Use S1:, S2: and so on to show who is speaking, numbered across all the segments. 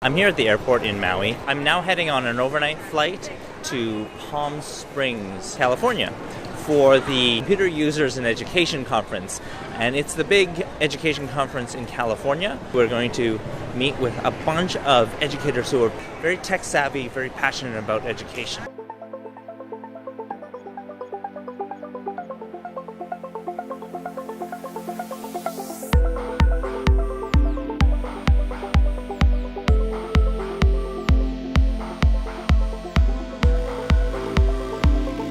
S1: I'm here at the airport in Maui. I'm now heading on an overnight flight to Palm Springs, California for the Computer Users in Education Conference. And it's the big education conference in California. We're going to meet with a bunch of educators who are very tech savvy, very passionate about education.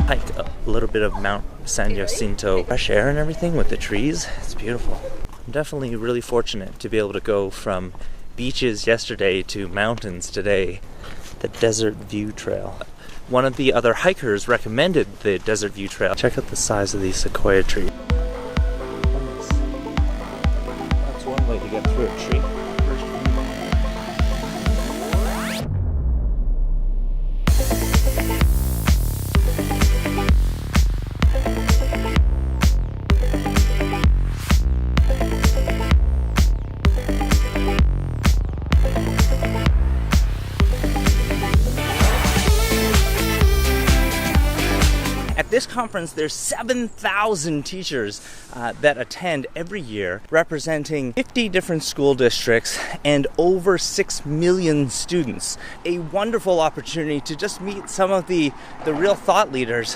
S1: Hike a little bit of Mount San Jacinto, fresh air and everything with the trees. It's beautiful. I'm definitely really fortunate to be able to go from beaches yesterday to mountains today. The Desert View Trail. One of the other hikers recommended the Desert View Trail. Check out the size of these sequoia trees. That's one way to get through a tree. At this conference, there's 7,000 teachers that attend every year, representing 50 different school districts and over 6 million students. A wonderful opportunity to just meet some of the real thought leaders.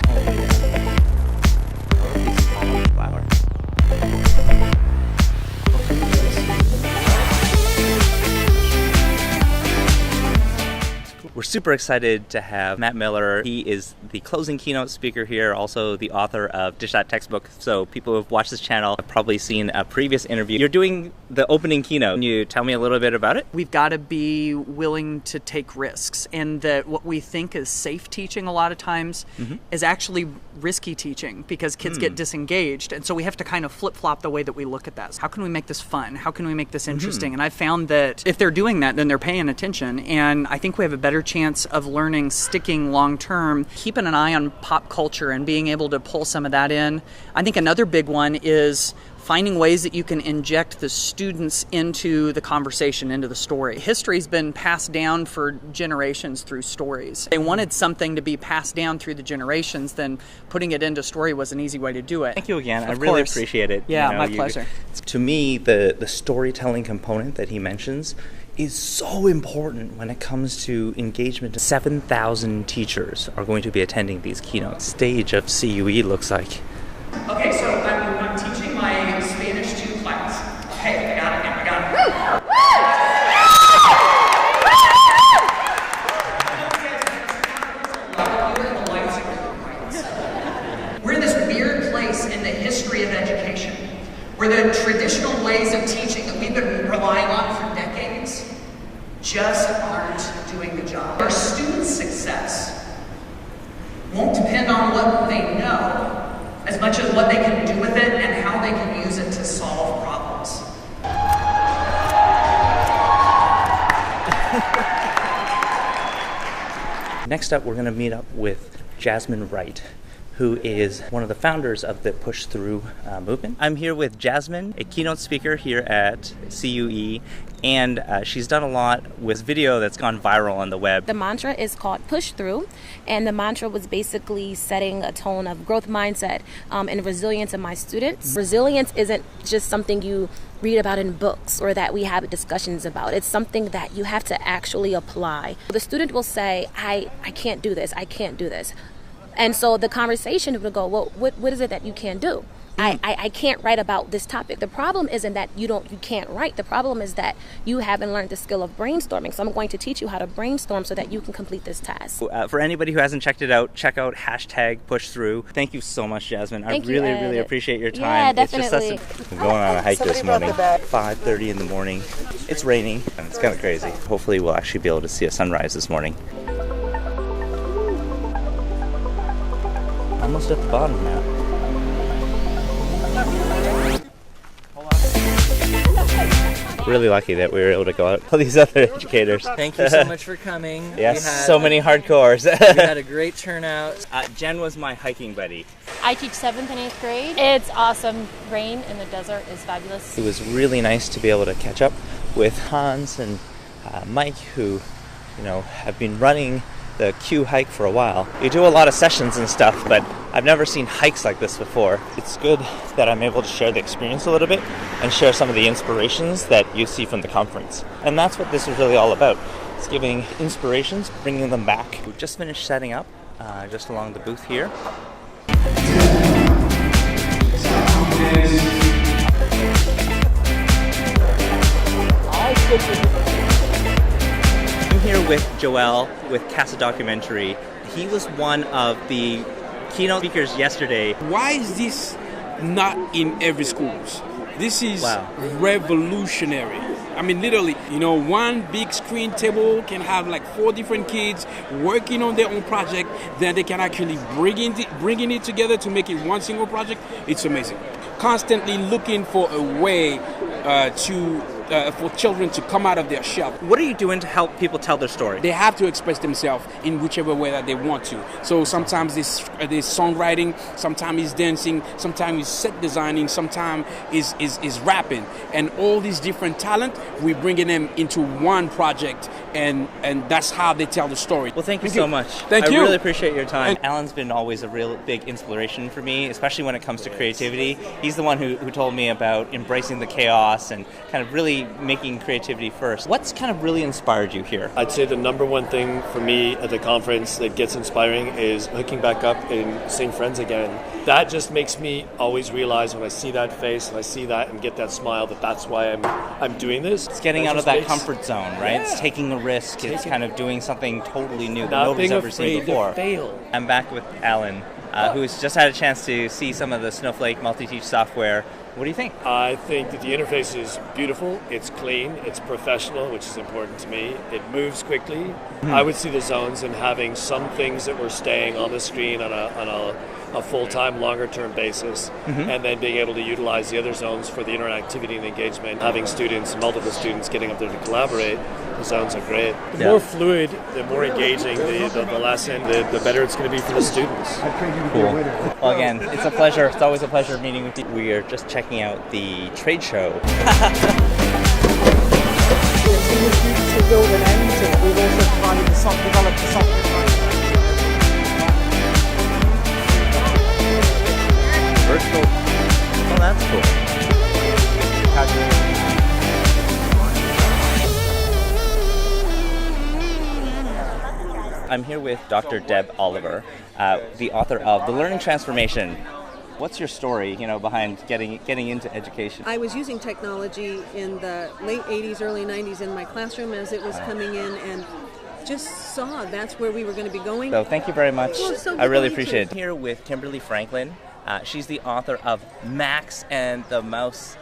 S1: We're super excited to have Matt Miller. He is the closing keynote speaker here, also the author of Dish That Textbook. So people who have watched this channel have probably seen a previous interview. You're doing the opening keynote. Can you tell me a little bit about it?
S2: We've got to be willing to take risks, and that what we think is safe teaching a lot of times is actually risky teaching because kids get disengaged. And so we have to kind of flip-flop the way that we look at that. How can we make this fun? How can we make this interesting? And I've found that if they're doing that, then they're paying attention. And I think we have a better chance of learning, sticking long-term, keeping an eye on pop culture and being able to pull some of that in. I think another big one is finding ways that you can inject the students into the conversation, into the story. History's been passed down for generations through stories. They wanted something to be passed down through the generations, then putting it into story was an easy way to do it.
S1: Thank you again. I really appreciate it.
S2: Yeah, my pleasure.
S1: To me, the storytelling component that he mentions is so important when it comes to engagement. 7,000 teachers are going to be attending these keynotes. Stage of CUE looks like.
S2: Okay, so I'm teaching my Spanish 2 class. Hey, I got it. We're in this weird place in the history of education where the traditional ways of teaching that we've been relying on for decades just aren't doing the job. Our students' success won't depend on what they know as much as what they can do with it and how they can use it to solve problems.
S1: Next up, we're going to meet up with Jasmine Wright, who is one of the founders of the Push Through movement. I'm here with Jasmine, a keynote speaker here at CUE, and she's done a lot with video that's gone viral on the web.
S3: The mantra is called Push Through, and the mantra was basically setting a tone of growth mindset and resilience in my students. Resilience isn't just something you read about in books or that we have discussions about. It's something that you have to actually apply. The student will say, I can't do this, I can't do this. And so the conversation would go, well, what is it that you can do? I can't write about this topic. The problem isn't that you can't write. The problem is that you haven't learned the skill of brainstorming. So I'm going to teach you how to brainstorm so that you can complete this task.
S1: For anybody who hasn't checked it out, check out #PushThrough. Thank you so much, Jasmine.
S3: Thank
S1: I really appreciate your time.
S3: Yeah, definitely.
S1: It's just I'm going on a hike this morning, 5:30 in the morning. It's raining, and it's kind of crazy. Hopefully we'll actually be able to see a sunrise this morning. Almost at the bottom now. Really lucky that we were able to go out with all these other educators.
S4: Thank you so much for coming.
S1: Yes, so many hardcores.
S4: We had a great turnout.
S1: Jen was my hiking buddy.
S5: I teach 7th and 8th grade. It's awesome. Rain in the desert is fabulous.
S1: It was really nice to be able to catch up with Hans and Mike, who, have been running the Q hike for a while. You do a lot of sessions and stuff, but I've never seen hikes like this before. It's good that I'm able to share the experience a little bit and share some of the inspirations that you see from the conference. And that's what this is really all about. It's giving inspirations, bringing them back. We just finished setting up just along the booth here. I'm here with Joel with Casa Documentary. He was one of the keynote speakers yesterday.
S6: Why is this not in every schools? This is revolutionary. I mean, literally, one big screen table can have like 4 different kids working on their own project. Then they can actually bringing it together to make it one single project. It's amazing. Constantly looking for a way for children to come out of their shell.
S1: What are you doing to help people tell their story?
S6: They have to express themselves in whichever way that they want to. So sometimes it's songwriting, sometimes it's dancing, sometimes it's set designing, sometimes is rapping. And all these different talent, we're bringing them into one project, and that's how they tell the story.
S1: Well, thank you so much.
S6: Thank you.
S1: I really appreciate your time. Alan's been always a real big inspiration for me, especially when it comes to creativity. He's the one who told me about embracing the chaos and kind of really making creativity first. What's kind of really inspired you here?
S7: I'd say the number one thing for me at the conference that gets inspiring is hooking back up and seeing friends again. That just makes me always realize when I see that face and I see that and get that smile that's why I'm doing this.
S1: It's getting out of that comfort zone, right? Yeah. It's taking a risk. It's kind of doing something totally new that nobody's ever seen before.
S7: Fail.
S1: I'm back with Alan, who's just had a chance to see some of the Snowflake multi-teach software. What do you think?
S7: I think that the interface is beautiful, it's clean, it's professional, which is important to me. It moves quickly. I would see the zones and having some things that were staying on the screen on a full-time, longer-term basis, and then being able to utilize the other zones for the interactivity and engagement. Having students, multiple students getting up there to collaborate, the zones are great. The more fluid, the more engaging the lesson, the better it's going to be for the students.
S1: Cool. Well, again, it's a pleasure. It's always a pleasure meeting with you. We are just checking out the trade show.
S2: To build an engine, we've also provided developed the software.
S1: Virtual. Oh, that's cool. I'm here with Dr. Deb Oliver, the author of The Learning Transformation. What's your story, behind getting into education?
S8: I was using technology in the late 80s, early 90s in my classroom as it was coming in, and just saw that's where we were going to be going.
S1: So thank you very much.
S8: Well, so
S1: I really appreciate it. I'm here with Kimberly Franklin. She's the author of Max and the Mouse,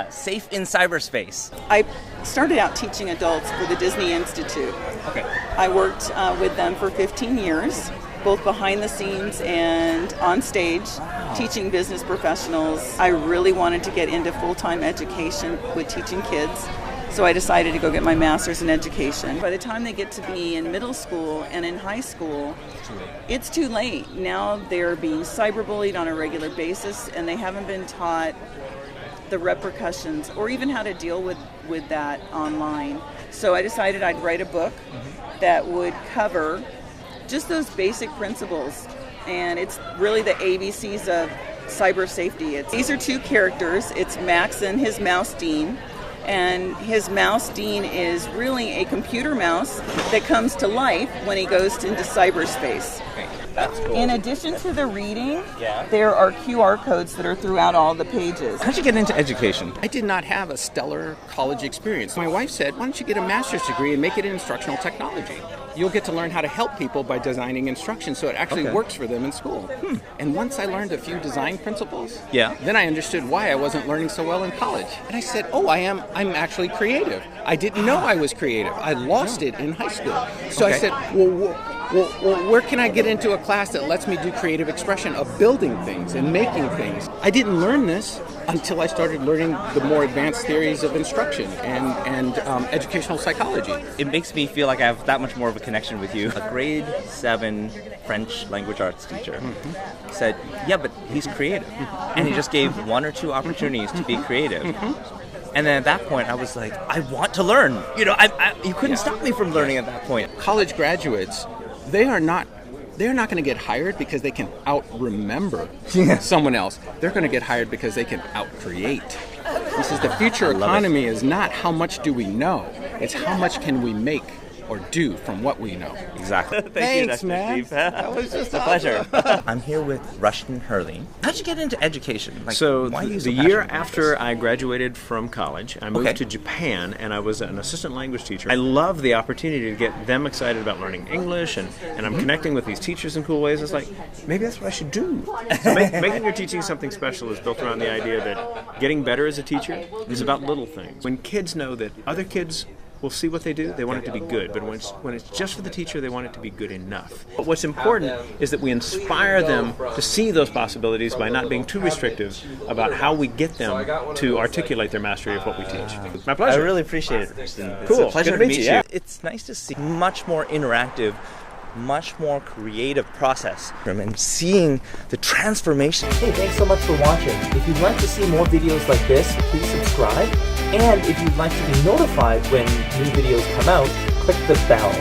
S1: Safe in Cyberspace.
S9: I started out teaching adults for the Disney Institute.
S1: Okay.
S9: I worked with them for 15 years, both behind the scenes and on stage, teaching business professionals. I really wanted to get into full-time education with teaching kids, so I decided to go get my master's in education. By the time they get to be in middle school and in high school, it's too late. Now they're being cyberbullied on a regular basis, and they haven't been taught the repercussions or even how to deal with that online. So I decided I'd write a book that would cover just those basic principles, and it's really the ABCs of cyber safety. These are 2 characters. It's Max and his mouse Dean, and his mouse Dean is really a computer mouse that comes to life when he goes into cyberspace.
S1: That's cool.
S9: In addition to the reading, there are QR codes that are throughout all the pages.
S1: How'd you get into education?
S10: I did not have a stellar college experience. My wife said, why don't you get a master's degree and make it in instructional technology? You'll get to learn how to help people by designing instruction so it actually works for them in school. And once I learned a few design principles, then I understood why I wasn't learning so well in college. And I said, I'm actually creative. I didn't know I was creative. I lost it in high school. So I said, well, where can I get into a class that lets me do creative expression of building things and making things? I didn't learn this until I started learning the more advanced theories of instruction and educational psychology.
S1: It makes me feel like I have that much more of a connection with you. A grade 7 French language arts teacher said, but he's creative. And he just gave 1 or 2 opportunities to be creative. And then at that point, I was like, I want to learn. You know, you couldn't stop me from learning at that point.
S10: College graduates, they're not going to get hired because they can out-remember someone else. They're going to get hired because they can out-create. This is the future economy is not how much do we know. It's how much can we make or do from what we know.
S1: Exactly.
S10: Thanks, man. That was just
S1: a pleasure. I'm here with Rushton Hurley. How'd you get into education? Like,
S11: so
S1: why
S11: the year after I graduated from college, I moved to Japan, and I was an assistant language teacher. I love the opportunity to get them excited about learning English, and I'm connecting with these teachers in cool ways. It's like, maybe that's what I should do. So making your teaching something special is built around the idea that getting better as a teacher is about little things. When kids know that other kids will see what they do, they want it to be good. But when it's just for the teacher, they want it to be good enough. But what's important is that we inspire them to see those possibilities by not being too restrictive about how we get them to articulate their mastery of what we teach. My pleasure.
S1: I really appreciate it, Rushton.
S11: Cool.
S1: It's a pleasure
S11: Good
S1: to
S11: to
S1: meet
S11: meet
S1: you.
S11: you.
S1: It's nice to see much more interactive, much more creative process and seeing the transformation.
S12: Hey, thanks so much for watching. If you'd like to see more videos like this, please subscribe. And if you'd like to be notified when new videos come out, click the bell.